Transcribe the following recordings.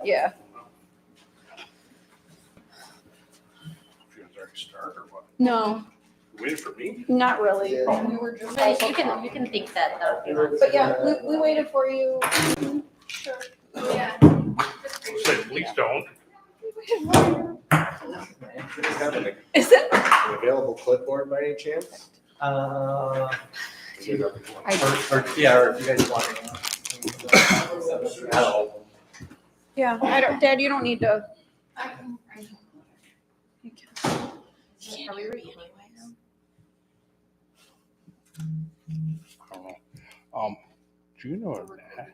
Yeah. You guys already start or what? No, You waited for me? not really. Oh. We were just. But you can think that though if you want. But yeah, we waited for you. Sure. Yeah. Say, please don't. Is it? An available clipboard by any chance? Or if you guys want it. Yeah, I don't, Dad, you don't need to. Are we ready anyway? I don't know. Gina or Nat?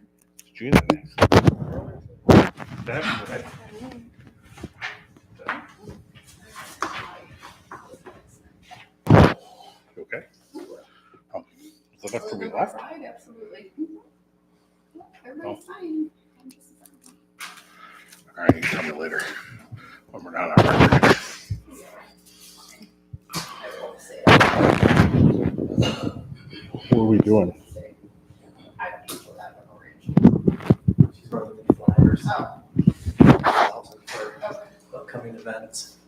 Gina next. That, right? You okay? Oh, is that after we left? Absolutely. Everybody's fine. All right, you can tell me later when we're not on record. What are we doing? She's running the flyers. For upcoming events.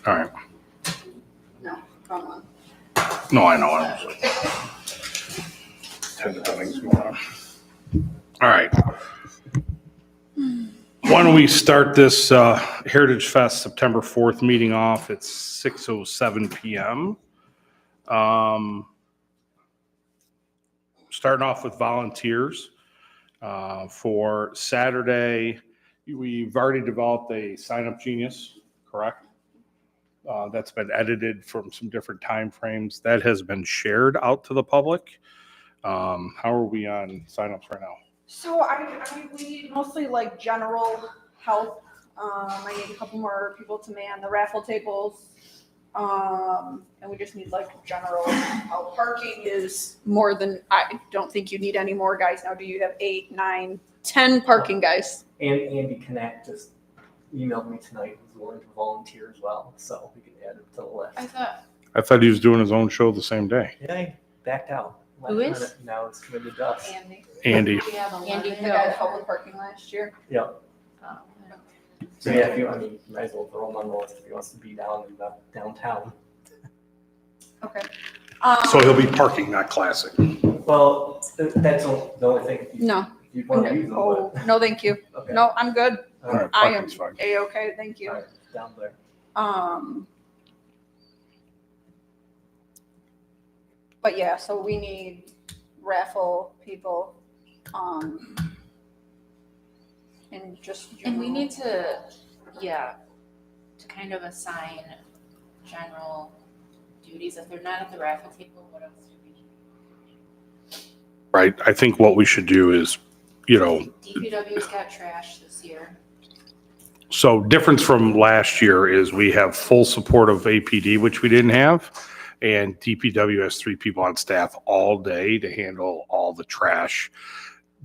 All right. No, come on. No, I know. I was tens of things going on. All right. Why don't we start this Heritage Fest September 4th meeting off at 6:07 p.m. Starting off with volunteers. For Saturday, we've already developed a sign-up genius, correct? That's been edited from some different time frames. That has been shared out to the public. How are we on signups right now? So we need mostly like general health. I need a couple more people to man the raffle tables. And we just need like general health. Parking is more than, I don't think you need any more guys now. Do you have 8, 9, 10 parking guys? And Andy Connect just emailed me tonight, who's willing to volunteer as well, so we can add it to the list. I thought he was doing his own show the same day. Yeah, he backed out. Who last is? minute. Now it's committed to us. Andy. Andy. Andy The Hill. guy that helped with parking last year. Yep. So yeah, if you, you might as well throw him on the list if he wants to be down in the downtown. Okay. So he'll be parking, not classic. Well, that's the only thing. If No. you'd want to use them, Oh, no, thank you. but. Okay. No, I'm good. All right, I am parking's fine. A-okay, thank you. All right, down there. But yeah, so we need raffle people, and just. And we need to kind of assign general duties. If they're not at the raffle table, what else do we need? Right. I think what we should do is, DPW's got trash this year. so difference from last year is we have full support of APD, which we didn't have. And DPW has 3 people on staff all day to handle all the trash,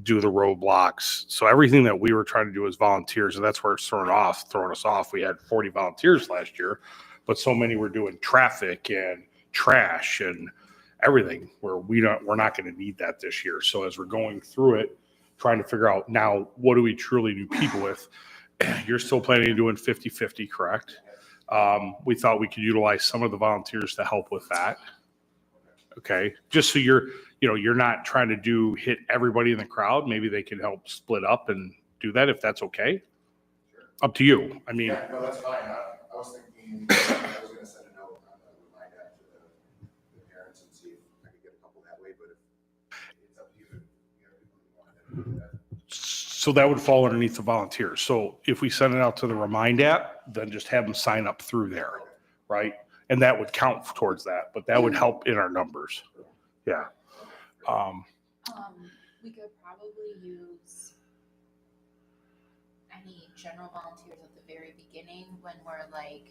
do the roadblocks. So everything that we were trying to do as volunteers, and that's where it's throwing us off. We had 40 volunteers last year, but so many were doing traffic and trash and everything where we're not going to need that this year. So as we're going through it, trying to figure out now, what do we truly need people with? You're still planning on doing 50-50, correct? We thought we could utilize some of the volunteers to help with that. Okay. Just so you're not trying to hit everybody in the crowd. Maybe they can help split up and do that if that's okay. Up to you. I mean, Yeah, no, that's fine. I was thinking, I was gonna send a note on the reminder to the parents and see if I could get a couple that way, but if it's up to you, you know, people who want to do that. so that would fall underneath the volunteers. So if we send it out to the Remind app, then just have them sign up through there, right? And that would count towards that, but that would help in our numbers. Yeah. We could probably use any general volunteers at the very beginning when we're like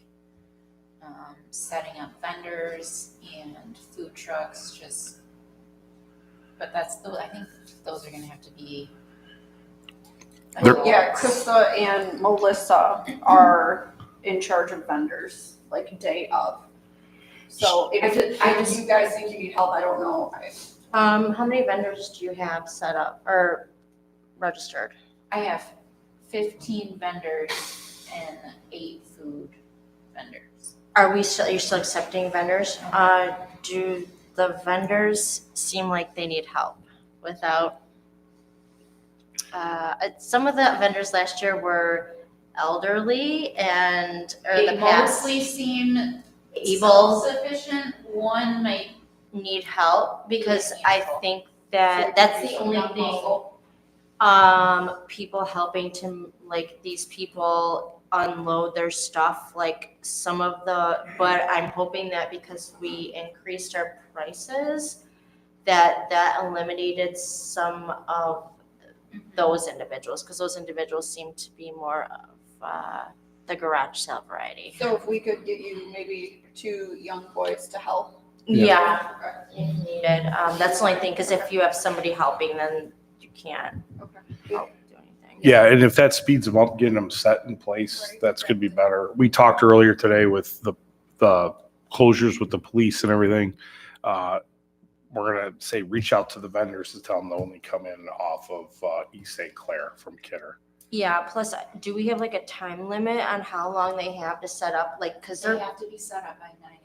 setting up vendors and food trucks, but I think those are gonna have to be. Yeah, Krista and Melissa are in charge of vendors, like day of. So if you guys think you need help, I don't know. How many vendors do you have set up or registered? I have 15 vendors and 8 food vendors. You're still accepting vendors? Do the vendors seem like they need help without, some of the vendors last year were elderly and, or They the past mostly seem able self-sufficient. One might need help because Need I help. think So that it that's could be the some only young thing. muscle. People helping to, like, these people unload their stuff, like some of but I'm hoping that because we increased our prices, that eliminated some of those individuals, because those individuals seem to be more of the garage sale variety. So if we could get you maybe 2 young boys to help. Yeah, if needed. That's the only thing, because if you have somebody helping, then you can't Okay. help do anything. Yeah, and if that speeds them up, getting them set in place, Right. that's gonna be better. We talked earlier today with the closures with the police and everything. We're gonna say, reach out to the vendors to tell them to only come in off of East St. Clair from Kidder. Yeah, plus, do we have like a time limit on how long they have to set up? Like, because They have to be set up by 9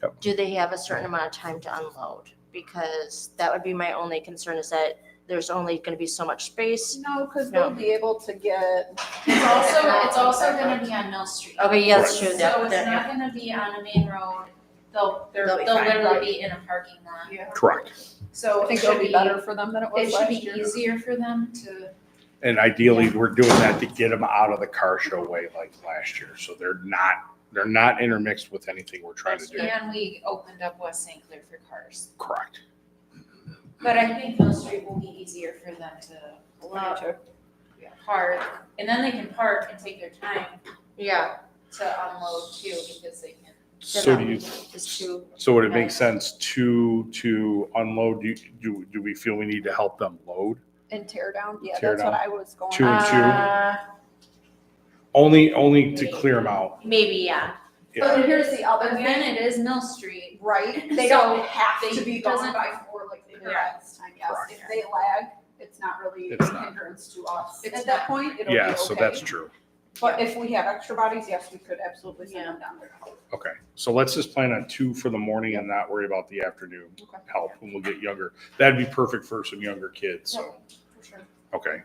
a.m. do they have a certain amount of time to unload? Because that would be my only concern, is that there's only going to be so much space. No, because No. they'll be able to get. It's also going to be on Mill Street. Okay, yeah, that's Right. true. So it's not going to be on a main road. They'll They'll be they'll fine, literally right. be in a parking lot. Yeah. Correct. So I it think should it'll be better for them than it It was should last be year. easier for them to. And ideally, we're doing that to get them out of the car show way like last year. So they're not intermixed with anything we're trying to do. And we opened up West St. Clair for cars. Correct. But I think Mill Street will be easier for them to park, and then they can park and take their time Yeah. to unload too, because they can. So do you, Just two. so would it make sense to unload? Do we feel we need to help them load? And tear down, yeah, Tear that's what down. I was going. 2 and 2? Uh, Only to clear them out. maybe, yeah. Yeah. But here's the other Again, thing, it is Mill Street. right? They So don't have to they be gone doesn't- by 4 like they were Yeah. last time, yes. Correct. If they lag, it's not really a It's not. hindrance to us. It's At that not. point, it'll be Yeah, okay. so that's true. But if we have extra bodies, yes, we could absolutely send them down there. Okay, so let's just plan on 2 for the morning and not worry about the afternoon Okay. help when we'll get younger. That'd be perfect for some younger kids, so, For sure. okay.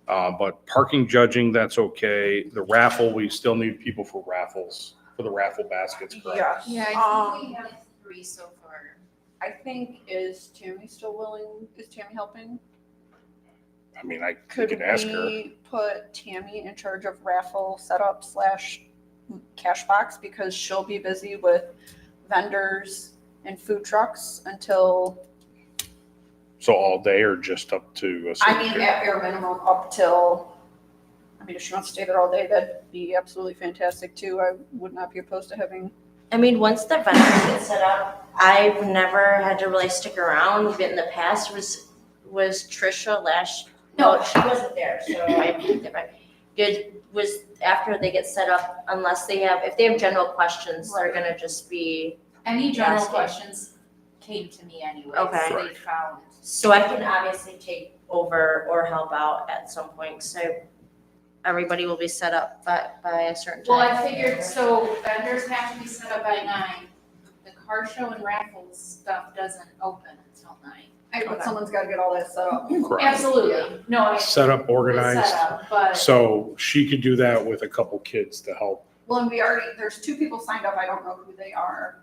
But parking judging, that's okay. The raffle, we still need people for raffles, for the raffle baskets, correct? Yes. Yeah, I think we have 3 so far. I think, is Tammy still willing, is Tammy helping? I mean, we Could could ask her. we put Tammy in charge of raffle setup / cash box, because she'll be busy with vendors and food trucks until, So all day or just up to a I certain mean, period? at bare minimum up till, I mean, if she wants to stay there all day, that'd be absolutely fantastic too. I would not be opposed to having, I mean, once the vendors get set up, I've never had to really stick around. But in the past, was Trisha no, she wasn't there, so I picked it back. Was after they get set up, unless if they have general questions, they're gonna just be, Any general Asking. questions came to me anyway. Okay. So they found. so I can obviously take over or help out at some point, so everybody will be set up by a certain Well, time. I figured, so vendors have to be set up by 9. The car show and raffles stuff doesn't open until 9. but Okay. someone's gotta get all that set up. Correct. Absolutely. No, I. Set up, organized. Set up, but. So she could do that with a couple kids to help. Well, and there's 2 people signed up, I don't know who they are,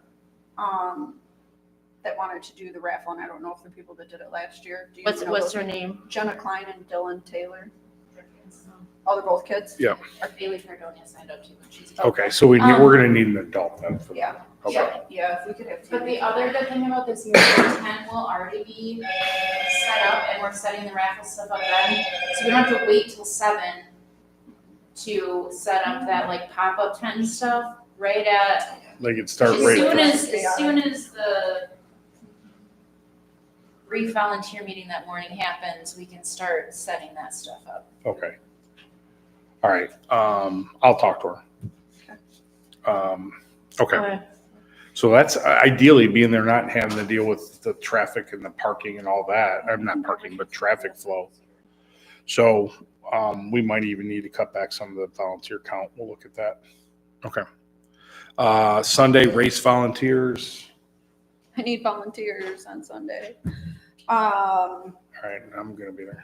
that wanted to do the raffle, and I don't know if they're people that did it last year. Do you know What's those? her name? Jenna Klein and Dylan Taylor. Oh, they're both kids? Yeah. Our Bailey Fredonia signed up too, and she's. Okay, so we're gonna need an adult then for that. Yeah. Okay. Yeah, if we could have. But Tammy. the other good thing about this year, the tent will already be set up, and we're setting the raffle stuff up then. So we don't have to wait till 7 to set up that like pop-up tent and stuff, right at, They could start as right. soon as the brief volunteer meeting that morning happens, we can start setting that stuff up. Okay. All right, I'll talk to her. Okay, So that's ideally being there, not having to deal with the traffic and the parking and all that. I'm not parking, but traffic flow. So we might even need to cut back some of the volunteer count. We'll look at that. Okay. Sunday race volunteers. I need volunteers on Sunday. All right, I'm gonna be there.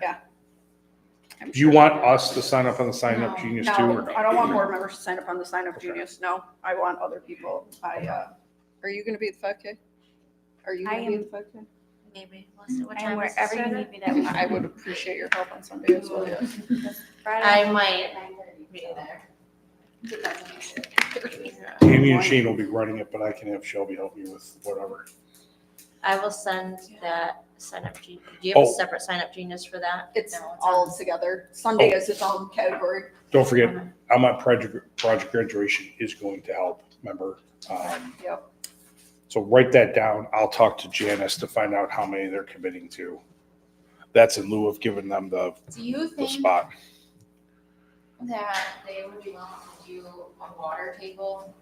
I'm Do you sure- want us to sign up on the Sign Up No. Genius too, or No, no? I don't want board members to sign up on the Sign Up Okay. Genius. No, I want other people. Are you gonna be at the 5K? Are you I gonna be am. at the 5K? Maybe. What I'm time is wherever you Saturday? need me that week. I would appreciate your help on Sunday as well, yes. I might be there. Tammy and Shane will be running it, but I can have Shelby help me with whatever. I will send that sign up genius. Do you have a Oh. separate sign up genius for that? It's No, it's all on- together. Sunday is its own category. Don't forget, I'm at project graduation is going to help, remember? Yep. So write that down. I'll talk to Janice to find out how many they're committing to. That's in lieu of giving them the Do you think spot. that they would be willing to do a water table?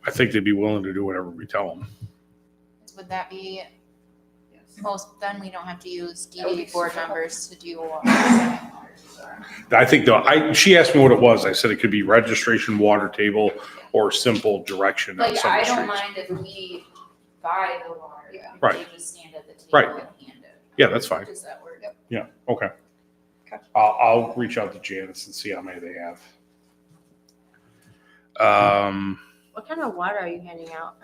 I think they'd be willing to do whatever we tell them. Would that be Yes. most, then we don't have to use That would be DD board super members to do a water. I think she asked me what it was. I said it could be registration, water table, or simple direction on Like, some of I the don't streets. mind if we buy the water. Yeah. if Right. They just stand at the table Right. and hand it. Yeah, that's fine. Does that work? Yeah, okay. Okay. I'll reach out to Janice and see how many they have. What kind of water are you handing out?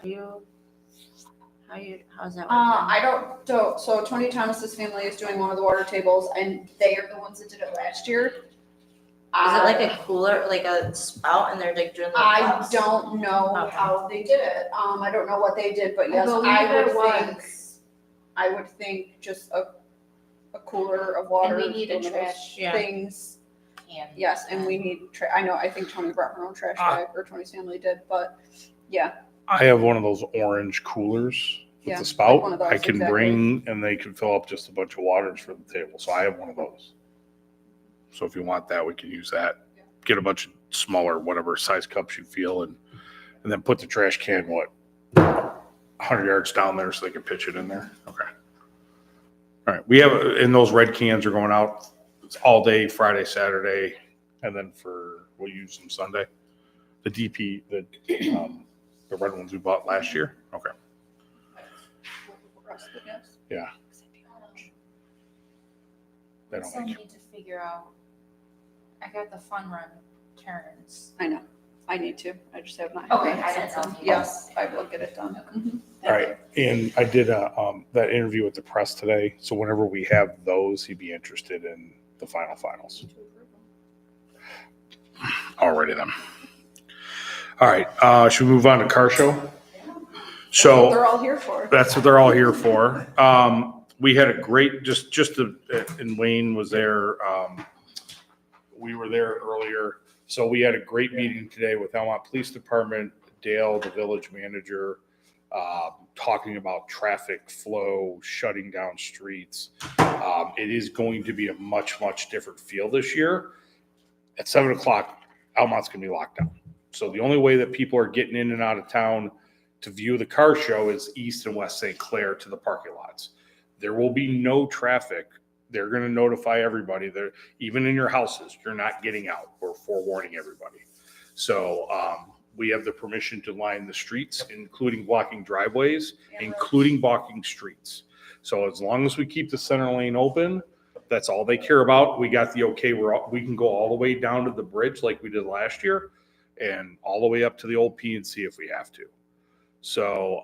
How's that working? I don't, so Tony Thomas's family is doing one of the water tables and they are the ones that did it last year. Is it like a cooler, like a spout, and they're like doing the I cups? don't know Okay. how they did it. I don't know what they did, but yes, I would think just a cooler of water. And we need a one of those trash Yeah. Things, can. yes, and we need, I think Tony brought her own trash bag, or Tony's family did, but yeah. I have one of those orange coolers with Yeah, the like spout. one of those, I can exactly. bring, and they can fill up just a bunch of waters for the table. So I have one of those. So if you want that, we can use that. Get a bunch of smaller, whatever size cups you feel, and then put the trash can, 100 yards down there so they can pitch it in there. Okay. All right. We have, and those red cans are going out all day, Friday, Saturday, and then we'll use them Sunday. The DP, the red ones we bought last year. Okay. Yeah. They We don't still like need to figure out, I got the fun run turns. I know, I need to, I just have not. Okay, I didn't know if you- Yes, I will get it done. Mhm. All right, and I did that interview with the press today, so whenever we have those, he'd be interested in the finals. Already then. All right, should we move on to car show? So They're all here for. that's what they're all here for. We had a great, and Wayne was there. We were there earlier. So we had a great meeting today with Elmont Police Department, Dale, the village manager, talking about traffic flow, shutting down streets. It is going to be a much, much different feel this year. At 7:00, Elmont's gonna be locked down. So the only way that people are getting in and out of town to view the car show is East and West St. Clair to the parking lots. There will be no traffic. They're going to notify everybody that even in your houses, you're not getting out. We're forewarning everybody. So we have the permission to line the streets, including blocking driveways, including blocking streets. So as long as we keep the center lane open, that's all they care about. We got the okay. We can go all the way down to the bridge like we did last year and all the way up to the old PNC if we have to. So,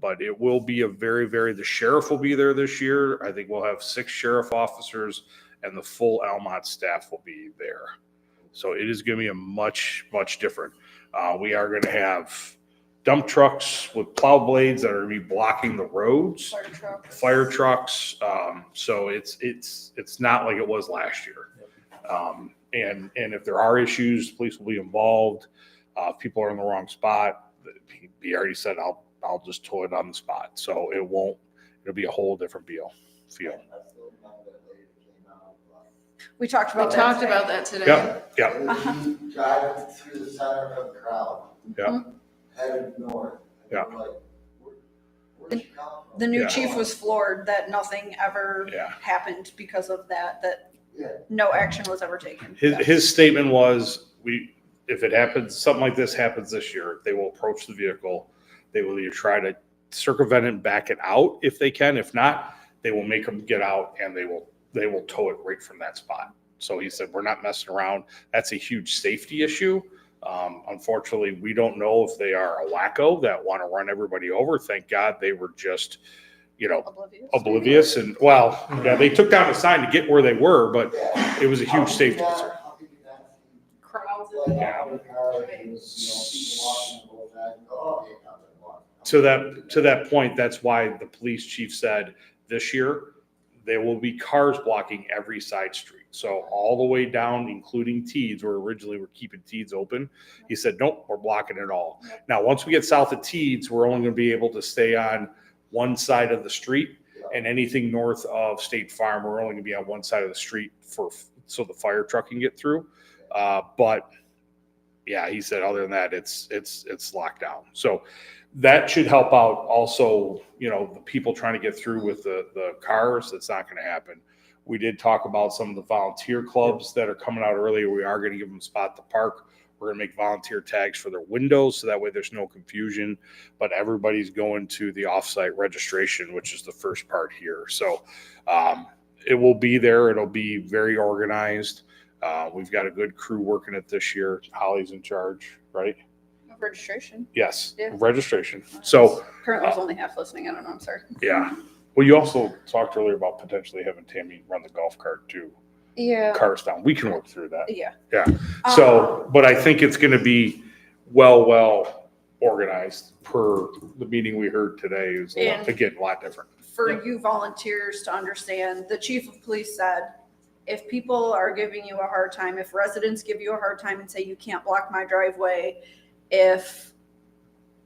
but it will be the sheriff will be there this year. I think we'll have 6 sheriff officers and the full Elmont staff will be there. So it is going to be a much, much different. We are going to have dump trucks with plow blades that are going to be blocking the roads, fire trucks. So it's not like it was last year. And if there are issues, the police will be involved. If people are in the wrong spot, he already said, I'll just tow it on the spot. So it'll be a whole different feel. We talked We about that. talked about that today. Yep. Driving through the center of the crowd. Yeah. Headed north. Yeah. We're like, where'd you come from? The new Yeah. chief was floored that nothing ever Yeah. happened because of that Yeah. no action was ever taken. His statement was, if it happens, something like this happens this year, they will approach the vehicle. They will either try to circumvent it and back it out if they can. If not, they will make them get out and they will tow it right from that spot. So he said, we're not messing around. That's a huge safety issue. Unfortunately, we don't know if they are a wacko that want to run everybody over. Thank God they were just, oblivious. And well, yeah, they took down a sign to get where they were, but it was a huge safety concern. How could you not see? Crowds. Like, after the car, it was, people walking both sides, oh, yeah, I'm gonna walk. To that point, that's why the police chief said this year there will be cars blocking every side street. So all the way down, including Teeds, where originally we're keeping Teeds open. He said, nope, we're blocking it all. Now, once we get south of Teeds, we're only going to be able to stay on one side of the street, and anything north of State Farm, we're only going to be on one side of the street so the fire truck can get through. But yeah, he said other than that, it's locked down. So that should help out also, the people trying to get through with the cars. That's not going to happen. We did talk about some of the volunteer clubs that are coming out earlier. We are going to give them a spot to park. We're going to make volunteer tags for their windows so that way there's no confusion. But everybody's going to the offsite registration, which is the first part here. So it will be there. It'll be very organized. We've got a good crew working it this year. Holly's in charge, right? Registration. Yes, Yeah. registration. So, Apparently I was only half listening. I don't know. I'm sorry. yeah. Well, you also talked earlier about potentially having Tammy run the golf cart too. Yeah. Cars down. We can work through that. Yeah. Yeah. So, but I think it's going to be well organized per the meeting we heard today. Is And- again a lot different. For you volunteers to understand, the chief of police said, if people are giving you a hard time, if residents give you a hard time and say you can't block my driveway, if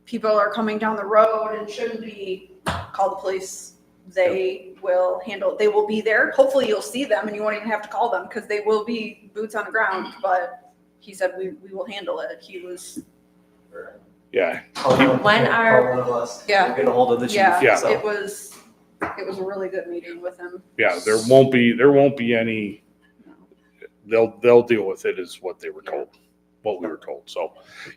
people are coming down the road and shouldn't be, call the police. They will be there. Hopefully you'll see them and you won't even have to call them because they will be boots on the ground. But he said, we will handle it. He was, Yeah. When are- One of us. Yeah. Get a hold of the chief. Yeah. So. it was a really good meeting with him. Yeah. There won't be any. They'll deal with it is what they were told, what we were told. So,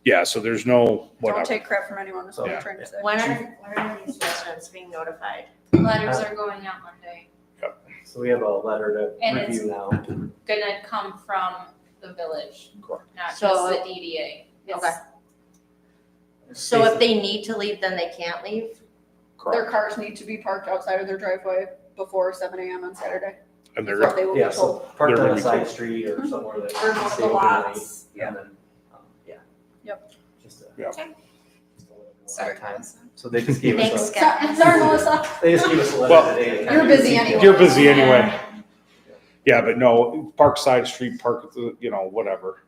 yeah. So there's no Don't whatever. take crap from anyone, is what Yeah. I'm trying to say. When are these residents being notified? Letters are going out Monday. So we have a letter to And review now. Gonna come from the village, Correct. not just So- the DDA. It's- Okay. So if they need to leave, then they can't leave? Their Correct. cars need to be parked outside of their driveway before 7 a.m. on Saturday. And That's they're what they will be Yeah, so told. parked They're on gonna a be side cool. street or somewhere that. Or one of stay the overnight, lots. And then, yeah. Yep. Just Yeah. Okay. Sorry, time. So they just gave Thanks, us a, guys. Sorry, Melissa. they just gave us a letter Well, today. to You're kind of busy see- anyway. You're busy anyway. Yeah, but no, park side street, park at the, whatever.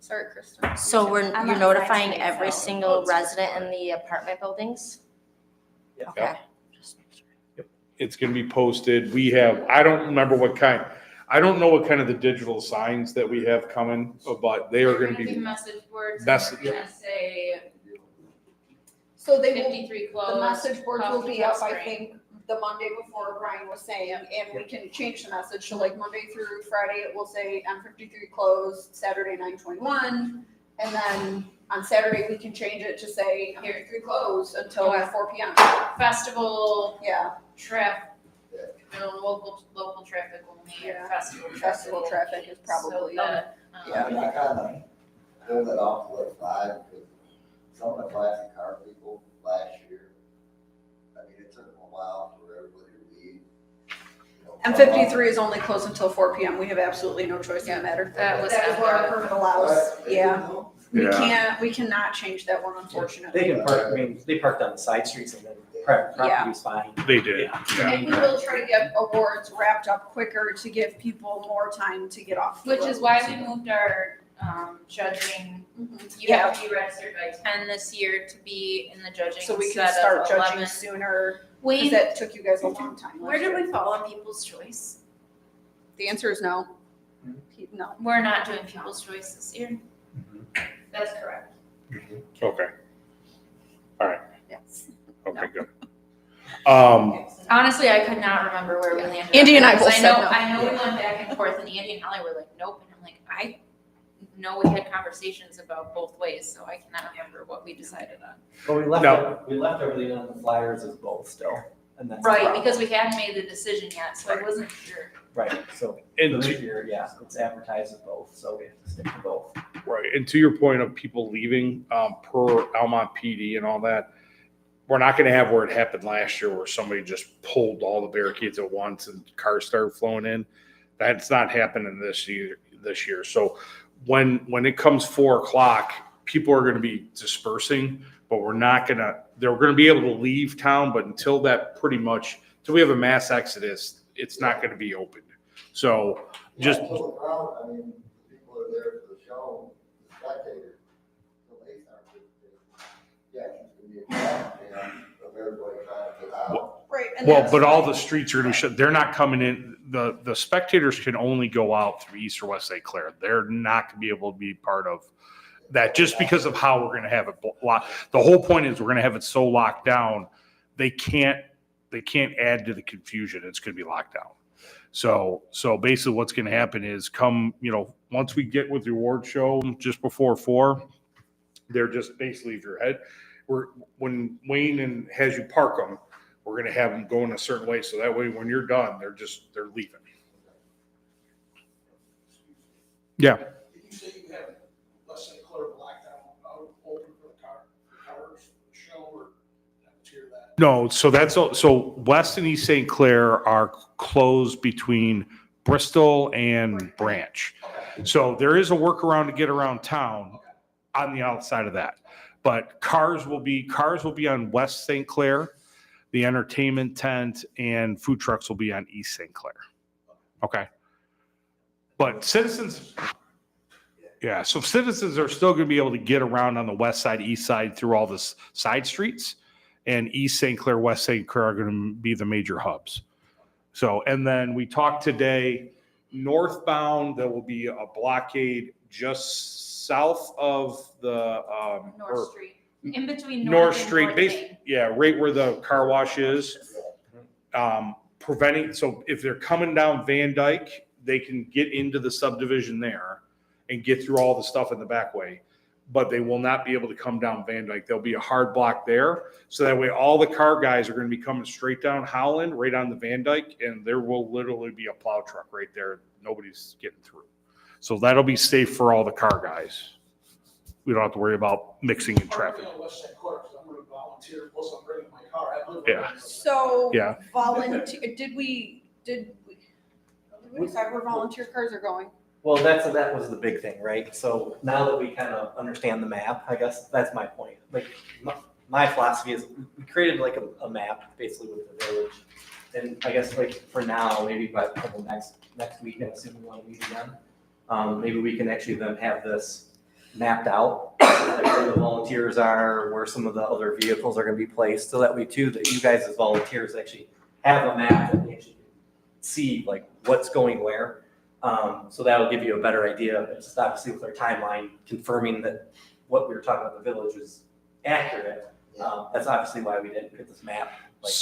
Sorry, Kristen. So I'm you're on side notifying street, every so- single resident in the apartment buildings? Yeah. Okay. Just make sure. It's gonna be posted. I don't remember I don't know what kind of the digital signs that we have coming, but they are They're gonna be, message boards. Message- And they're gonna say So they will, 53 closed. the message boards will be up, I Coffee think, the Monday before Brian was saying, and we can change the message. So like Monday through Friday, it will say M53 closed, Saturday 9/21. And then on Saturday, we can change it to say M53 closed until Okay. 4 p.m. Festival Yeah, traffic, local traffic only, Yeah. festival traffic. festival traffic is probably, So that, Yeah. I mean, I kinda pulled it off to like 5 because some of the classic car people last year, I mean, it took them a while for everybody to leave. M53 is only closed until 4 p.m. We have absolutely no choice in the matter. That was That is what our epic. permit allows. Yeah, Yeah. we cannot change that one, unfortunately. They can park, I mean, they parked on the side streets and then property's fine. they did. Yeah. Yeah. And we will try to get awards wrapped up quicker to give people more time to get off. the Which is road. why we moved our judging, Mhm. you have to be registered by 10 this year to be in the judging So we can instead start of judging 11. sooner, because Wayne, that took you guys a long time. where did we fall on People's Choice? The answer is no. No. We're not doing People's Choice this year. Mhm. That's correct. Okay. Yes. Okay, No. good. Honestly, I could not remember where we Yeah. landed. Andy and I Because both said no. I know we went back and forth, and Andy and Holly were like, nope, and I'm like, I know we had conversations about both ways, so I cannot remember what we decided on. But we left everything on the flyers as both still, and that's. the Right, problem. because we hadn't made the decision yet, so I wasn't sure. Right, so And for to- this year, yeah, it's advertised as both, so we have to stick to both. Right, and to your point of people leaving, per Almont PD and all that, we're not gonna have where it happened last year where somebody just pulled all the barricades at once and cars started flowing in. That's not happening this year. So when it comes 4 o'clock, people are gonna be dispersing, but they're gonna be able to leave town, but until we have a mass exodus, it's not gonna be open. So just, Yeah, until the crowd, I mean, the people are there for the show, the spectators, the late time, yeah, it's gonna be a crowd, of everybody trying to get out. Right. And well, that's but all fine. the streets are gonna shut, they're not coming in, the spectators can only go out through East or West St. Clair. They're not gonna be able to be part of that just because of how we're gonna have it locked. The whole point is we're gonna have it so locked down, they can't add to the confusion. It's gonna be locked down. So basically what's gonna happen is once we get with the award show just before 4, they're just basically if your head, when Wayne has you park them, we're gonna have them go in a certain way. So that way when you're done, they're leaving. Yeah. Did you say you have less than a Claire blackout out open for the cars, show, or I didn't hear that? No, so West and East St. Clair are closed between Bristol and Branch. So there is a workaround to get around town on the outside of that. But cars will be on West St. Clair, the entertainment tent and food trucks will be on East St. Clair. Okay. But citizens are still going to be able to get around on the west side, east side through all the side streets. And East St. Clair, West St. Clair are going to be the major hubs. So, and then we talked today, northbound, there will be a blockade just south of the, North Street, in between North and Street, North Main. right where the car wash is. Preventing, so if they're coming down Van Dyke, they can get into the subdivision there and get through all the stuff in the back way. But they will not be able to come down Van Dyke. There'll be a hard block there. So that way all the car guys are going to be coming straight down Howland, right on the Van Dyke, and there will literally be a plow truck right there. Nobody's getting through. So that'll be safe for all the car guys. We don't have to worry about mixing in traffic. I'm West St. Clair, 'cause I'm gonna volunteer, plus I'm bringing my car. I live Yeah. right there. So Yeah. volunteer, did we decide where volunteer cars are going? Well, that was the big thing, right? So now that we kind of understand the map, I guess that's my point. Like, my philosophy is we created like a map basically with the village. And I guess like for now, maybe by a couple next week, and assuming we want to meet again, maybe we can actually then have this mapped out, like where the volunteers are, where some of the other vehicles are going to be placed, so that way too, that you guys as volunteers actually have a map that you actually see like what's going where. So that'll give you a better idea. It's just obviously with our timeline confirming that what we were talking about the village is accurate. That's obviously why we didn't get this map like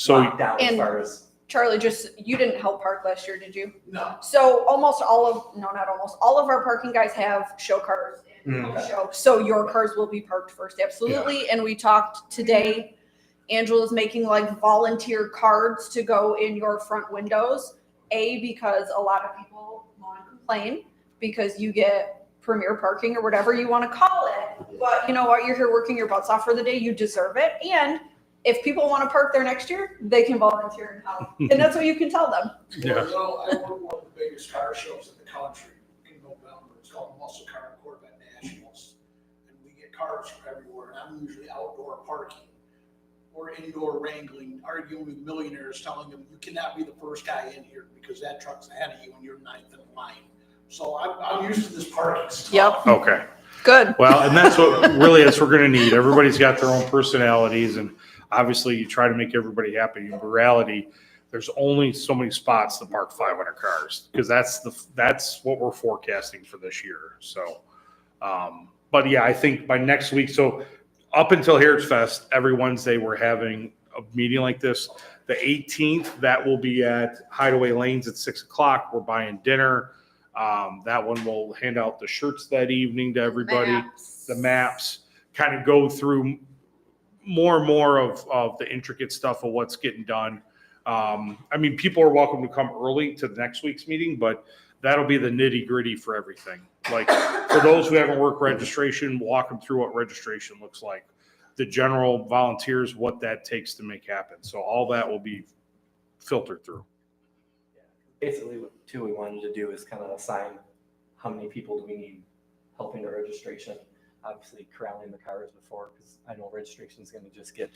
locked down as And- far as. Charlie, you didn't help park last year, did you? No, So not almost, all of our parking guys have show cars. Okay. Show. So your cars will be parked first, absolutely. And we talked today, Angela's making like volunteer cards to go in your front windows. Because a lot of people want to complain because you get premier parking or whatever you want to call it. But you know what? You're here working your butts off for the day. You deserve it. And if people want to park there next year, they can volunteer and help. And that's what you can tell them. Yeah. Well, you know, I work one of the biggest car shows in the country in November. It's called Muscle Car and Corvette Nationals. And we get cars from everywhere, and I'm usually outdoor parking or indoor wrangling, arguing with millionaires, telling them you cannot be the first guy in here because that truck's ahead of you and you're ninth in line. So I'm used to this parking stuff. Yep. Okay. Good. Well, and that's what we're going to need. Everybody's got their own personalities, and obviously you try to make everybody happy. In reality, there's only so many spots to park 500 cars because that's what we're forecasting for this year. So, but yeah, I think by next week, so up until Heritage Fest, every Wednesday we're having a meeting like this. The 18th, that will be at Hideaway Lanes at 6 o'clock. We're buying dinner. That one will hand out the shirts that evening to everybody, Maps. the maps, kind of go through more and more of the intricate stuff of what's getting done. I mean, people are welcome to come early to the next week's meeting, but that'll be the nitty gritty for everything. Like for those who haven't worked registration, walk them through what registration looks like. The general volunteers, what that takes to make happen. So all that will be filtered through. Basically, what we wanted to do is kind of assign how many people do we need helping the registration. Obviously, corralling the cars before, because I know registration is going to just get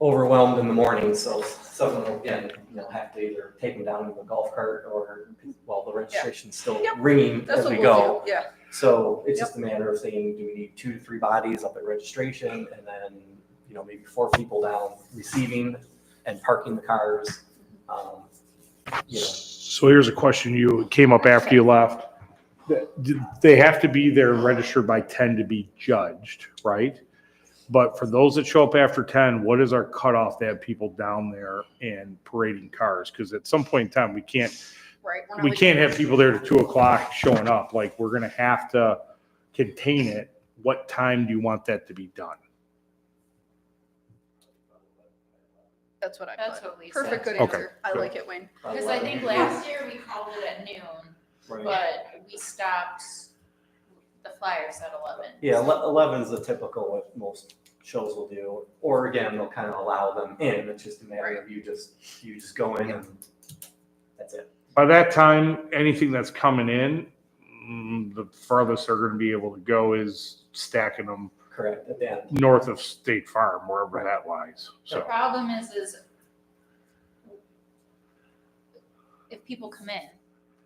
overwhelmed in the morning. So someone will, again, have to either take them down in the golf cart or, well, the registration's still Yep. ringing That's as what we we'll go. do. Yeah. So it's just a matter of saying, do we need 2 to 3 bodies up at registration, and then, maybe 4 people down receiving and parking the cars. So here's a question you came up after you left. They have to be there and registered by 10 to be judged, right? But for those that show up after 10, what is our cutoff to have people down there and parading cars? Because at some point in time, we can't Right. We're not we like- can't have people there at 2 o'clock showing up. Like, we're gonna have to contain it. What time do you want that to be done? That's what I That's put. what we Perfect, said. good Okay, answer. I good. like it, Wayne. Because I think last year we called it at noon, Right. but we stopped the flyers at 11. Yeah, 11 is the typical what most shows will do. Or again, they'll kind of allow them in. It's just a matter of you just go in and that's it. By that time, anything that's coming in, the farthest they're gonna be able to go is stacking them Correct, at the end. north of State Farm, wherever that lies. The So, problem is if people come in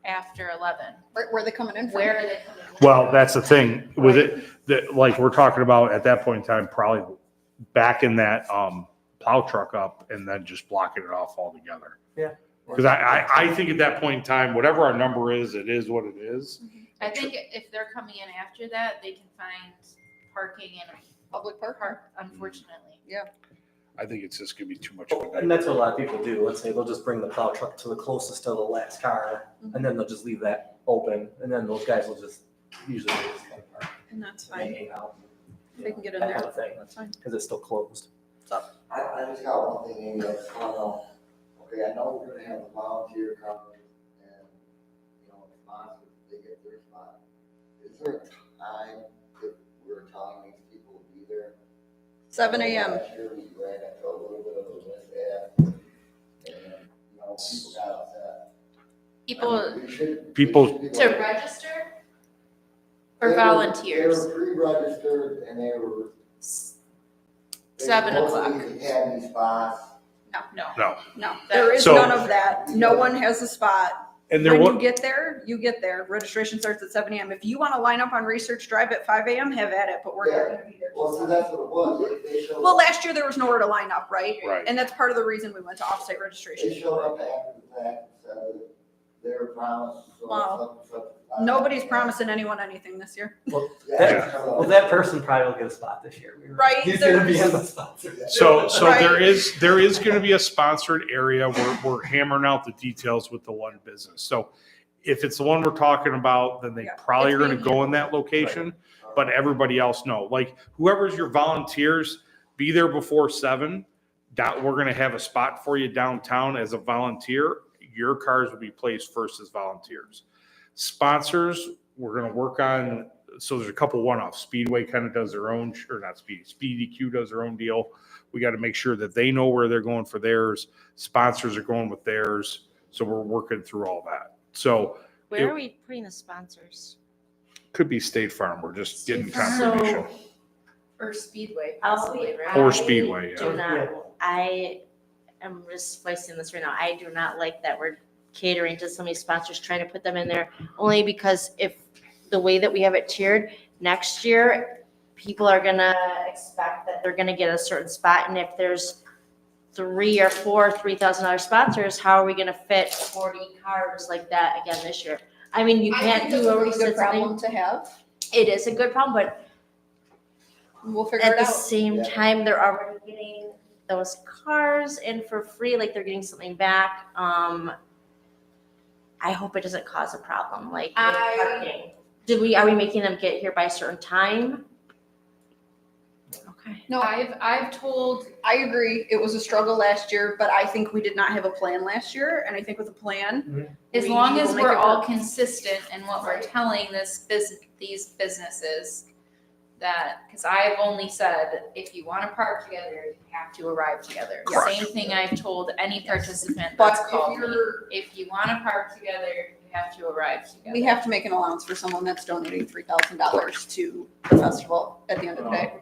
after 11, Where are they coming in from? where are they coming in? well, that's the thing with it, that, like, we're talking about at that point in time, probably backing that, plow truck up and then just blocking it off altogether. Yeah. Because I think at that point in time, whatever our number is, it is what it is. I think if they're coming in after that, they can find parking in Public park. park, unfortunately. I think it's just gonna be too much of a And that's what a lot of people do. Let's say they'll just bring the plow truck to the closest to the last car, and then they'll just leave that open, and then those guys will just usually just kind of park And that's and fine. hang out. They can get in that there. kind of thing, That's fine. because it's still closed. I just got one thing, Amy, I just wanna know, okay, I know we're gonna have a volunteer come and, the sponsors, they get their spot. Is there a time that we're telling these people to be there? 7 a.m. Last year we ran into a little bit of a mishap, and, people got upset. People We should- People- we should be to like- register They or were- volunteers? They were pre-registered and they were. they 7 supposedly o'clock. had these spots. No. No. No, there is So- none of that. No one has a spot. And there When you was, get there, you get there. Registration starts at 7 a.m. If you want to line up on Research Drive at 5 a.m., have at it, but we're not gonna be there. Well, so that's what it was, they showed. Well, last year there was nowhere to line up, right? right. And that's part of the reason we went to offsite registration. They showed up after the fact, and said that they were promised. so Wow. such. Nobody's promising anyone anything this year. Yeah. Well, that person probably will get a spot this year. Right, He's gonna be in the there's- spot. So Right. there is gonna be a sponsored area where we're hammering out the details with the one business. So if it's the one we're talking about, then they Yeah. probably are It's gonna being go in that location, but everybody else no. Like, whoever's your volunteers, be there before 7. We're gonna have a spot for you downtown as a volunteer. Your cars will be placed first as volunteers. Sponsors, we're gonna work on, so there's a couple one-offs. Speedway kind of does their own, or not Speedy Q does their own deal. We got to make sure that they know where they're going for theirs. Sponsors are going with theirs. So we're working through all that. So Where It- are we putting the sponsors? could be State Farm. We're just getting State Farm. confirmation. Or Speedway, I'll possibly, be- right? Or Speedway, Do yeah. not, I am just spicing this right now. I do not like that we're catering to so many sponsors, trying to put them in there. Only because if the way that we have it tiered, next year, people are gonna expect that they're gonna get a certain spot. And if there's 3 or 4 $3,000 sponsors, how are we gonna fit 40 cars like that again this year? I mean, you can't do a good research problem to have. It is a good problem, but We'll figure at it the out. same Yeah. time, they're already getting those cars in for free, like they're getting something back. I hope it doesn't cause a problem, like with parking. Are we making them get here by a certain time? Okay. No, I agree. It was a struggle last year, but I think we did not have a plan last year. And I think with a plan, As we long as will make we're it all work. consistent in what we're telling these businesses, that, because I've only said, if you want to park together, you have to arrive together. Correct. Same thing I've told any participant but that's if called me. you're, If you want to park together, you have to arrive together. we have to make an allowance for someone that's donating $3,000 to the festival at the end of the day.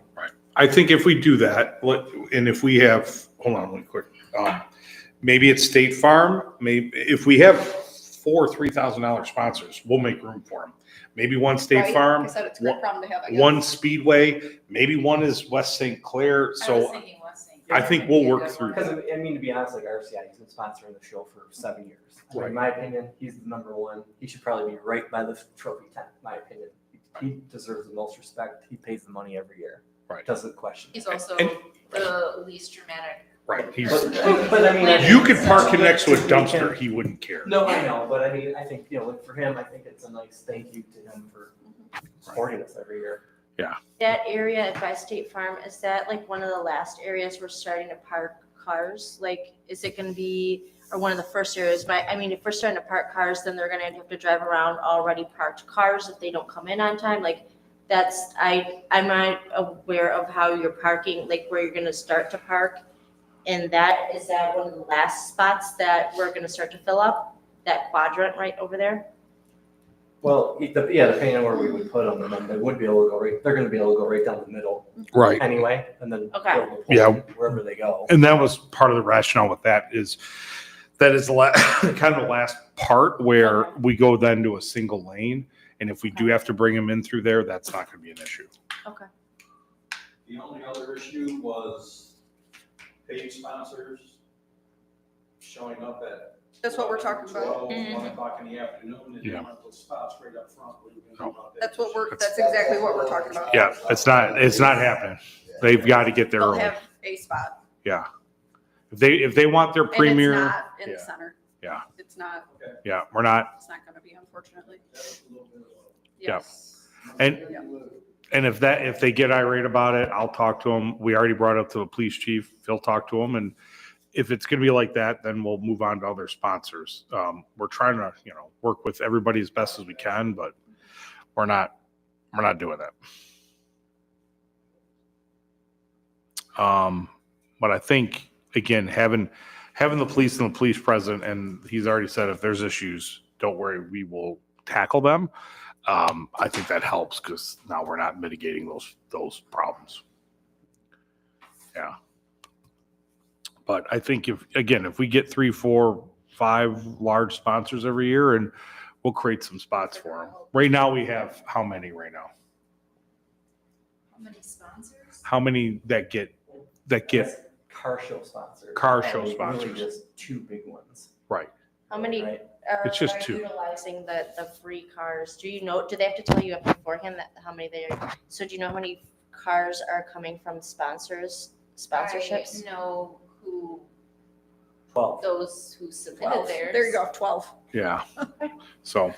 I think if we do that, and if we have, hold on really quick, maybe it's State Farm, maybe, if we have 4 $3,000 sponsors, we'll make room for them. Maybe one State Right? Farm, Like I said, it's a great problem to have, I guess. one Speedway, maybe one is West St. Clair, I was so thinking West St. I Clair think would we'll be a work good through one. Because, I mean, to be honest, like RCI, he's been sponsoring the show for 7 years. Right. In my opinion, he's the number one. He should probably be right by the trophy tent, in my opinion. He deserves the most respect. He pays the money every year. Right. Doesn't question. He's also And- the least dramatic. right, he's, But I mean. you could park him next to a dumpster, he wouldn't care. No, I know, but I mean, I think, you know, like for him, I think it's a nice thank you to him for supporting us every year. That area by State Farm, is that like one of the last areas we're starting to park cars? Like, is it gonna be, or one of the first areas? I mean, if we're starting to park cars, then they're gonna have to drive around already parked cars if they don't come in on time, like, I'm not aware of how you're parking, like where you're gonna start to park. And is that one of the last spots that we're gonna start to fill up? That quadrant right over there? Well, depending on where we would put them, and then they would be able to go right, they're gonna be able to go right down the middle Right. anyway, and then. Okay. be able to pull Yeah. Wherever they go. And that was part of the rationale with that is the kind of the last part where we go then to a single lane. And if we do have to bring them in through there, that's not gonna be an issue. The only other issue was paid sponsors showing up at. That's what we're talking about. 12, 1 o'clock in the afternoon, and Yeah. you want those spots right up front. What are you gonna do about that? That's exactly what we're talking about. Yeah, it's not happening. They've got to get there They'll early. have a spot. Yeah. If they want their And premier, it's not in the yeah. center. Yeah. It's not, yeah, we're not. it's not gonna be, unfortunately. That was a little bit of a- Yeah. Yes. And if they get irate about it, I'll talk to them. We already brought it up to the police chief. He'll talk to them. And if it's going to be like that, then we'll move on to other sponsors. We're trying to, work with everybody as best as we can, but we're not doing that. But I think, again, having the police and the police president, and he's already said, if there's issues, don't worry, we will tackle them. I think that helps because now we're not mitigating those problems. Yeah. But I think if we get 3, 4, 5 large sponsors every year, and we'll create some spots for them. Right now, we have how many right now? How many sponsors? How many that get Car show sponsors. Car show Really sponsors. just 2 big ones. How many Right. It's just are 2. utilizing the free cars? Do they have to tell you beforehand how many they are? So do you know how many cars are coming from sponsorships? I know who, 12. those who submitted 12. theirs. There you go, 12. Yeah. So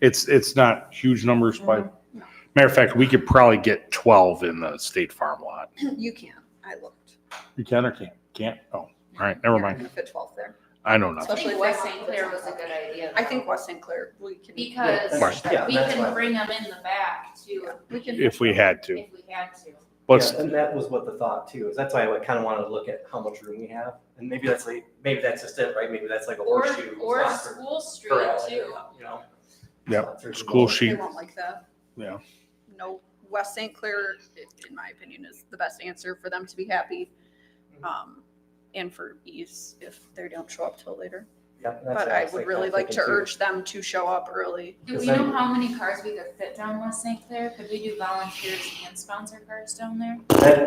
it's not huge numbers, but No. matter of fact, we could probably get 12 in the State Farm lot. You can, I looked. You can or can't? Can't? Oh, all right, never You're mind. gonna fit 12 there. I know I nothing. think West St. Clair was a good idea. I think West St. Clair, we can. Because Right. Yeah, we that's can why. bring them in the back too, We can. If we had to. if we had to. Let's, Yeah, and that was what the thought too, is that's why I kind of wanted to look at how much room we have. And maybe that's just it, right? Maybe that's like a Or horseshoe. or sponsor School Street per alley, too. You know? Yep, Sponsors school involved. They sheet. won't like that. Yeah. No, West St. Clair, in my opinion, is the best answer for them to be happy. And for ease if they don't show up till later. Yeah, that's But what I was would like really kinda like to thinking, too. urge them to show up early. Do Because we know then- how many cars we could fit down West St. Clair? Could we do volunteers and sponsor cars down there?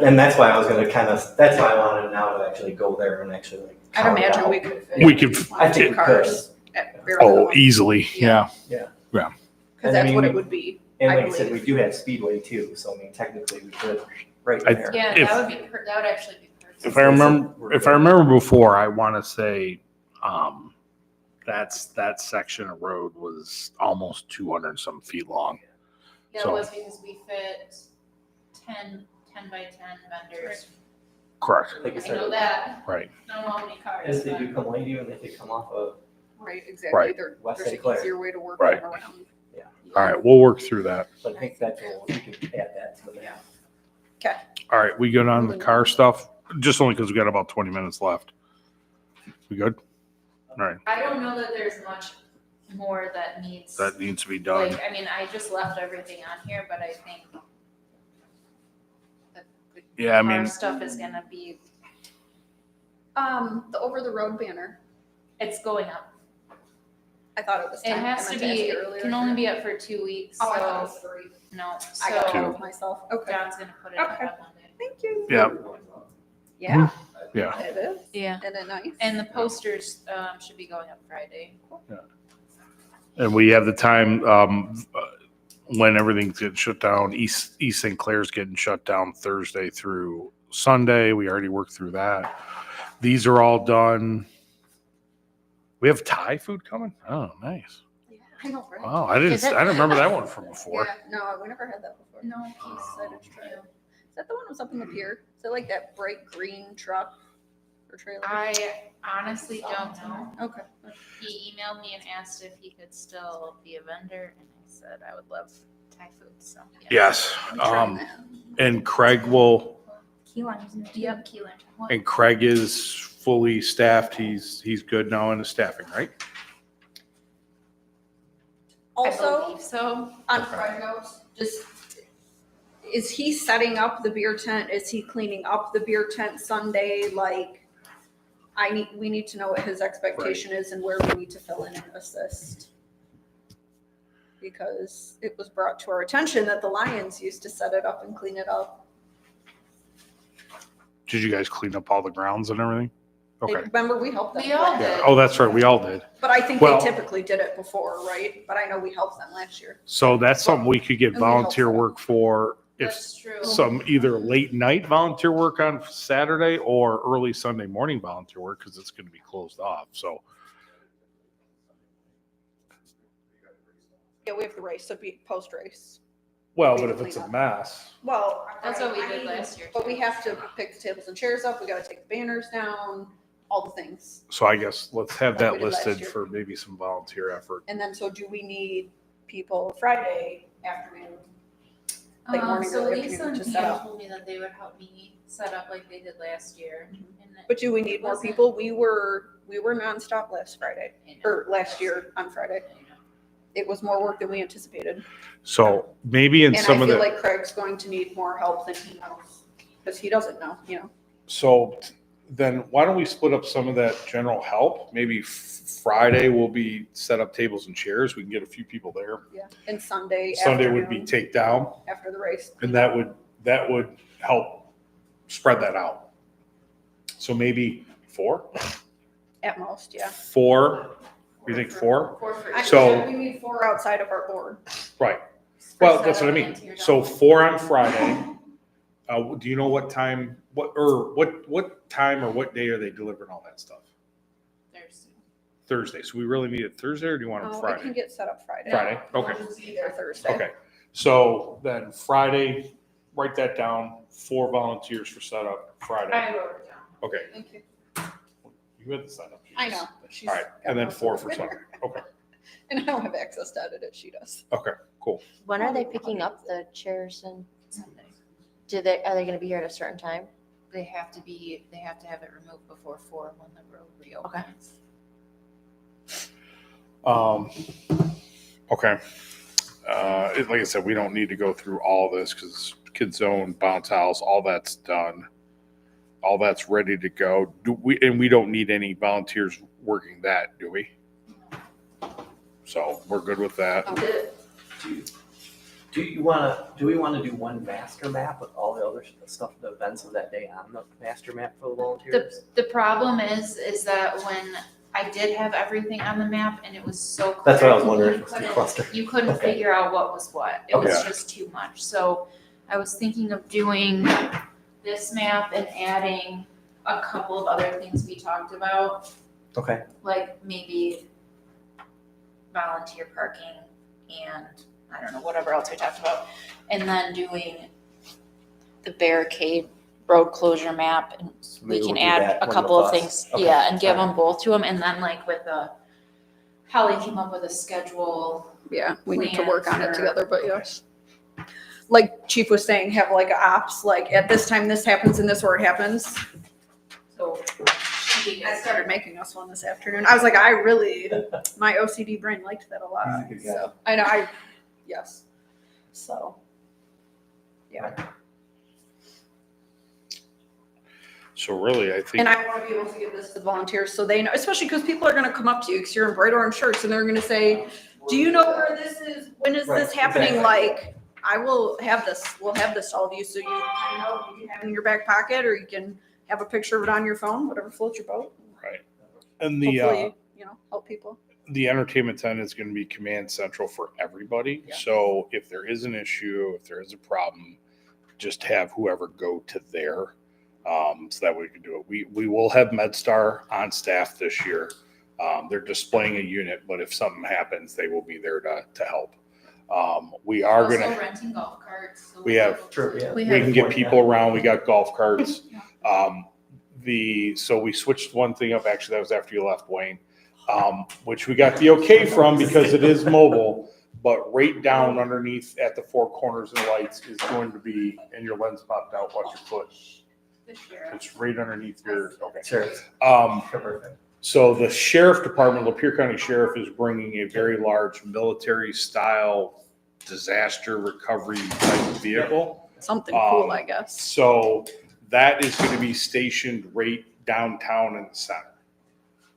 And that's why I was gonna that's why I wanted now to actually go there and actually like. I'd count it imagine out. we could fit. We could- I think two we cars at bare Oh, minimum, easily. Yeah. because And I that's mean, what we- it would be. And I like I said, we believe. do have Speedway too, so I mean, technically we could right I- there. Yeah, If- that would be, that would actually be perfect. If I remember before, I want to say, that section of road was almost 200 some feet long. Yeah, so- it was because we fit 10 by 10 vendors. Correct. Like I I said, know that, Right. I don't know how many cars. as they but- do come Lakeview and if they come off of, Right, exactly. Right. West There's St. an Clair. easier way to work Right. them around. All right, we'll work through that. but I think that's, we can add that to the map. All right, we good on the car stuff? Just only because we got about 20 minutes left. We good? All right, I don't know that there's much more that needs, that needs to be done. like, I mean, I just left everything on here, but I think that the Yeah, I car mean, stuff is gonna be, The over the road banner, it's going up. I thought it was It 10. has to be, it can only be up for 2 weeks, Oh, I thought it so, was 3. no, I got so it myself. Okay. John's gonna put it up Okay. on Monday. Thank you. yeah, Yeah, yeah. it is. Yeah. Isn't it nice? And the posters, should be going up Friday. And we have the time, when everything's getting shut down. East St. Clair's getting shut down Thursday through Sunday. We already worked through that. These are all done. We have Thai food coming? Oh, nice. Yeah, I know, right? Wow, I Is didn't remember that one from before. Yeah, no, we never had that before. No, I'm excited to try it. Is that the one that was up in the pier? Is it like that bright green truck or trailer? I honestly don't know. Okay. He emailed me and asked if he could still be a vendor, and I said I would love Thai food, so. Yes, I'm trying that. and Craig will, Key lime's in Yep, key lime. What? and Craig is fully staffed. He's good now in the staffing, right? I Also, believe so. on Craig notes, just, is he setting up the beer tent? Is he cleaning up the beer tent Sunday? Like, we need to know what his expectation is and where we need to fill in and assist. Because it was brought to our attention that the Lions used to set it up and clean it up. Did you guys clean up all the grounds and everything? Okay. Remember, we helped them. We all with did. that. Oh, that's right. We all did. But I think Well- they typically did it before, right? But I know we helped them last year. So that's something we could get And we help volunteer them. work for if That's true. some either late night volunteer work on Saturday or early Sunday morning volunteer work because it's going to be closed off. So Yeah, we have the race, so be post-race. well, We but can if it's clean a up. mess, Well. That's what we I did mean, last year. But too. we have to pick the tables and chairs up, we gotta take the banners down, all the things. so I guess let's have Like we that did last listed year. for maybe some volunteer effort. And then, so do we need people Friday afternoon? Like morning So or Lisa afternoon and to set Dan up? told me that they would help me set up like they did last year. And But do we need more Wasn't- people? We were nonstop last Friday, I know. or last year on Friday. I know. It was more work than we anticipated. So maybe in And I some of feel the, like Craig's going to need more help than he knows, because he doesn't know, you know? so then why don't we split up some of that general help? Maybe Friday will be set up tables and chairs. We can get a few people there. Yeah. And Sunday Sunday would be afternoon, take down. after the race. And that would help spread that out. So maybe four? At most, yeah. Four? You think four? Four for I each. So- think we need 4 outside of our board. Right. For Well, that's what I setup mean. and tear So down. 4 on Friday. Do you know what time, what time or what day are they delivering all that stuff? There's- Thursday. So we really need it Thursday or do you want it Oh, it Friday? can get set up Friday. Friday, okay. We'll just be there Thursday. Okay. So then Friday, write that down, 4 volunteers for setup Friday. I wrote it down. Okay. Thank you. You had the sign up. I know, but she's. All right. got And then most of 4 it for there. Sunday. Okay. And I don't have access to edit it, she does. Okay, cool. When are they picking up the chairs and Sunday. are they gonna be here at a certain time? They have to have it removed before 4 when the road reopens. Okay. Like I said, we don't need to go through all this because Kid Zone, bounce house, all that's done. All that's ready to go. We don't need any volunteers working that, do we? So we're good with that. Do we want to do one master map with all the other stuff, the events of that day on the master map for the volunteers? The problem is that when I did have everything on the map and it was so clear. That's what I was wondering, if you it was too couldn't- clustered. You couldn't Okay. figure out what was what. It was Okay. just too much. So I was thinking of doing this map and adding a couple of other things we talked about, Okay. like maybe volunteer parking and I don't know, whatever else we talked about. And then doing the barricade road closure map and we Maybe can we'll do add that a one couple with of us. things, Okay. yeah, and give Alright. them both to them. And then like with Holly came up with a schedule. Yeah, we need to Plans work on it or- together, but yes. Like Chief was saying, have like ops, like at this time this happens and this where it happens. So I started making us one this afternoon. I was like, my OCD brain liked that a lot. He's a good guy. So, I know, yes. So, yeah. So really, I think. And I want to be able to give this to volunteers so they know, especially because people are going to come up to you because you're in bright orange shirts and they're going to say, do you know where this is? When is this Right, happening? exactly. Like, I will have this, we'll have this to all of you so you know, you can have it in your back pocket or you can have a picture of it on your phone, whatever floats your boat. Right. And Hopefully, help people. the entertainment tent is going to be command central for everybody. Yeah. So if there is an issue, if there is a problem, just have whoever go to there. So that we can do it. We will have MedStar on staff this year. They're displaying a unit, but if something happens, they will be there to help. We are also going to, renting golf carts. So we have- True, yeah. We we have can get people around. We got golf carts. Yeah. So we switched one thing up. Actually, that was after you left, Wayne, which we got the okay from because it is mobile. But right down underneath at the four corners of the lights is going to be, and your lens popped out. Watch your foot. The sheriff. It's right underneath your. Okay. Sure. Perfect. So the sheriff department, Lapeer County Sheriff, is bringing a very large military-style disaster recovery type vehicle. Something cool, Um, I guess. So that is going to be stationed right downtown in the center.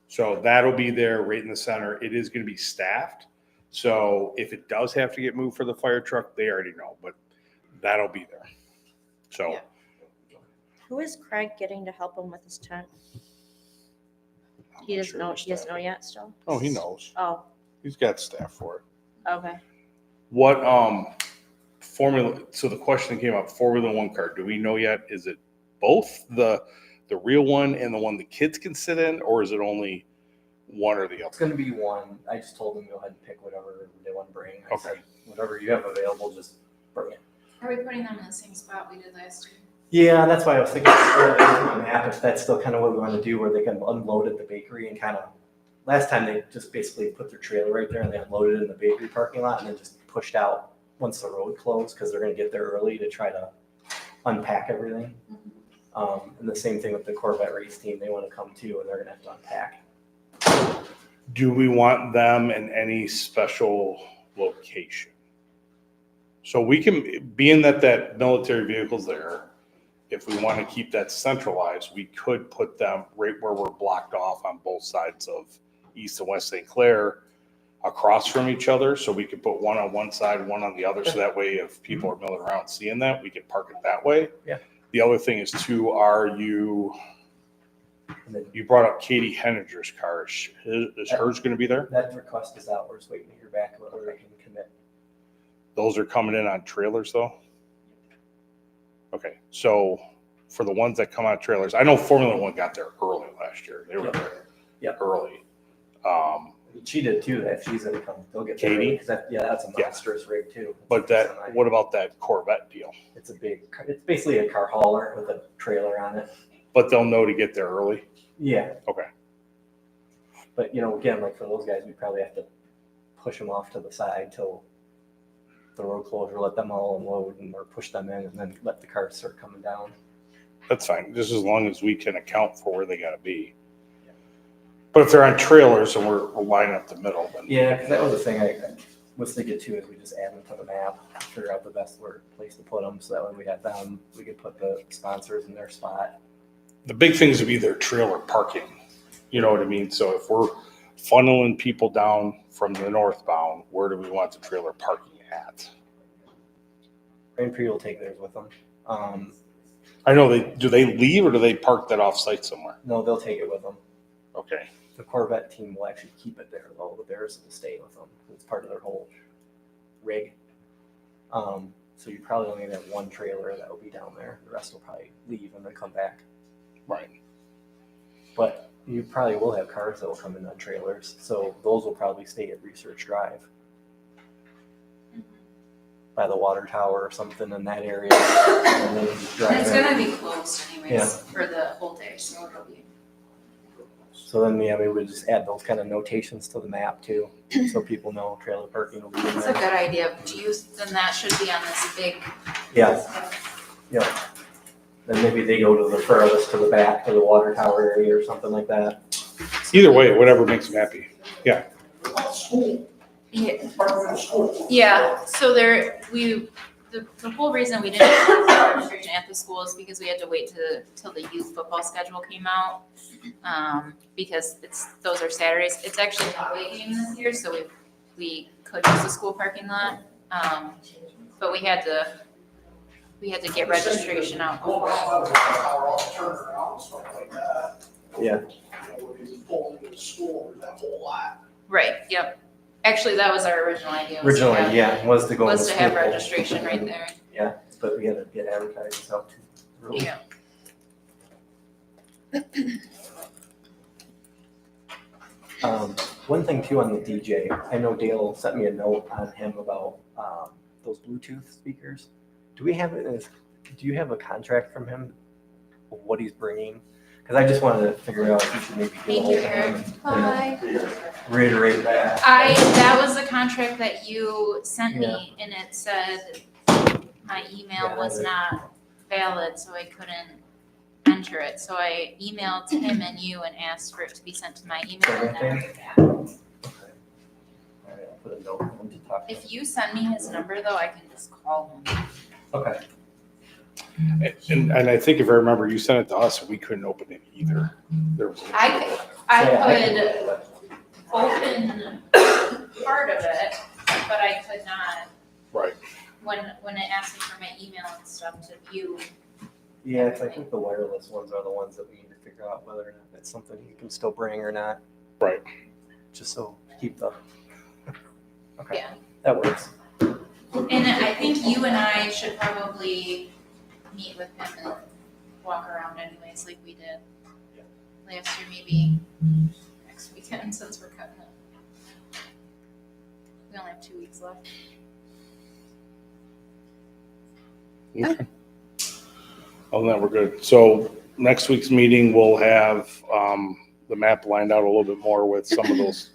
So that'll be there right in the center. It is going to be staffed. So if it does have to get moved for the fire truck, they already know, but that'll be there. So Yeah. Who is Craig getting to help him with his tent? I'm He not doesn't sure know, the he doesn't staff. know yet still? Oh, he knows. Oh, He's got staff for it. okay. What formula? So the question came up: Formula One car. Do we know yet? Is it both the real one and the one the kids can sit in, or is it only one or the It's other? gonna be one. I just told them go ahead and pick whatever they want to bring. I Okay. said, whatever you have available, just bring it. Are we putting them in the same spot we did last year? Yeah, that's why I was thinking on the map, if that's still kind of what we want to do, where they can unload at the bakery and kind of, last time they just basically put their trailer right there and they unloaded it in the bakery parking lot and then just pushed out once the road closed, because they're gonna get there early to try to unpack everything. And the same thing with the Corvette race team, they want to come too, and they're gonna have to unpack. Do we want them in any special location? So we can, being that military vehicle's there, if we want to keep that centralized, we could put them right where we're blocked off on both sides of East and West St. Clair, across from each other. So we could put one on one side, one on the other. So that way, if people are milling around seeing that, we can park it that way. Yeah. The other thing is too, And then you brought up Katie Henninger's car. Is hers going to be there? that request is out, we're just waiting to hear back whether they can commit. Those are coming in on trailers though? Okay, so for the ones that come on trailers, I know Formula One got there early last year. They were Yep. there Yep. early. She did too, if she's gonna come, they'll get there Katie? early, 'cause that, yeah, that's a Yeah. monstrous rig too. But what about that Corvette deal? It's it's basically a car hauler with a trailer on it. But they'll know to get there early? Yeah, Okay, but again, like for those guys, we probably have to push them off to the side till the road closure, let them all unload or push them in and then let the cars start coming down. that's fine, just as long as we can account for where they gotta be. But if they're on trailers and we're lining up the middle, then. Yeah, because that was the thing I was thinking too, is we just add them to the map, figure out the best place to put them, so that when we had them, we could put the sponsors in their spot. The big things would be their trailer parking. You know what I mean? So if we're funneling people down from the northbound, where do we want the trailer parking at? Grand Prix will take theirs with them. I know do they leave or do they park that off site somewhere? No, they'll take it with them. Okay. The Corvette team will actually keep it there though, but theirs will stay with them. It's part of their whole rig. So you probably only have one trailer that will be down there. The rest will probably leave and then come back. Right. But you probably will have cars that will come in on trailers, so those will probably stay at Research Drive by the water tower or something in that area. And then you drive And it's in. gonna be closed anyways Yeah. for the whole day, so it'll be. So then, yeah, we would just add those kind of notations to the map too, so people know trailer parking will be in That's a there. good idea. Do you, then that should be on this big. Yeah, yeah. Then maybe they go to the furthest to the back, to the water tower area or something like that. Either way, whatever makes them happy. School, Yeah, part of the school. yeah, so the whole reason we didn't have registration at the school is because we had to wait till the youth football schedule came out. Because those are Saturdays. It's actually an away game this year, so we could use the school parking lot. But we had to get registration out. Going out of the tower, all the turnaround and stuff like that. Yeah. You know, when you pull into the school, there's that whole lot. Right, yep. Actually, that was our original idea. was to Originally, have- yeah, was to go in the Was to have school. registration right there. Yeah, but we had to get advertised out too. Really. Yeah. One thing too on the DJ, I know Dale sent me a note on him about, those Bluetooth speakers. Do you have a contract from him of what he's bringing? Cause I just wanted to figure out if you should maybe get a Thank hold you, of him Eric. and reiterate that. That was the contract that you sent me, and it said my email was not valid, so I couldn't enter it. So I emailed him and you and asked for it to be sent to my email and never get back. Alright, I'll put a note on him to talk to him. If you send me his number though, I can just call him. Okay, And I think if I remember, you sent it to us and we couldn't open it either. There was. I could open part of it, but I could not. Right. When it asked me for my email and stuff to view. yeah, I think the wireless ones are the ones that we need to figure out whether or not that's something you can still bring or not. Right. Just so keep the. Okay, Yeah. that works. And I think you and I should probably meet with him and walk around anyways, like we did last year, maybe next weekend, since we're cutting it. We only have 2 weeks left. Okay. Other than that, we're good. So next week's meeting, we'll have the map lined out a little bit more with some of those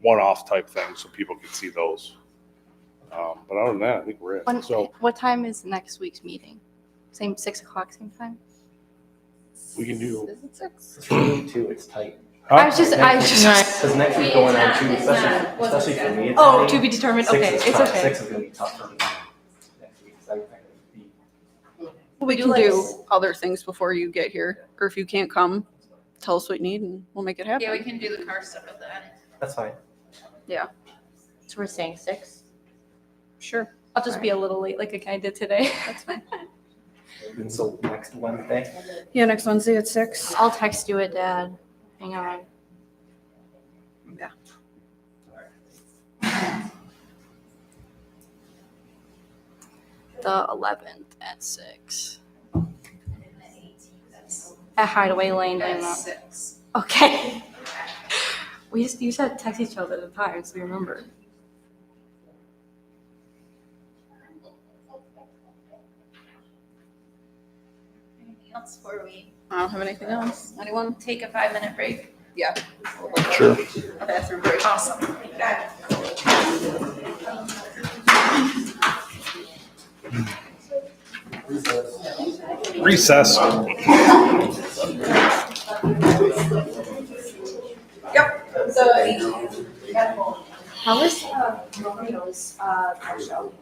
one-off type things so people can see those. But other than that, I think we're it. So What time is next week's meeting? Same 6 o'clock, same time? we can do. Is it 6? It's really too, it's tight. I was just, Because next week going on too, It's not- especially for me. it's oh, tight. to be determined, Six okay, is it's tough. okay. 6 is gonna be tough for me next week, 'cause I gotta be. We can do other things before you get here, or if you can't come, tell us what you need and we'll make it happen. Yeah, we can do the car stuff at the end. That's fine. So we're saying 6? Sure. I'll just be a little late like I did today. That's fine. And so next Wednesday, Yeah, next Wednesday at 6. I'll text you it, Dad. Hang on. The 11th at 6. At Hideaway Lane, At Lima. 6. Okay. We just had to text each other at the time, so we remember. Anything else before we I don't have anything else. Anyone? take a 5-minute break? Yeah. Sure. A bathroom break. Awesome. Recess. So, How was Romeo's car show?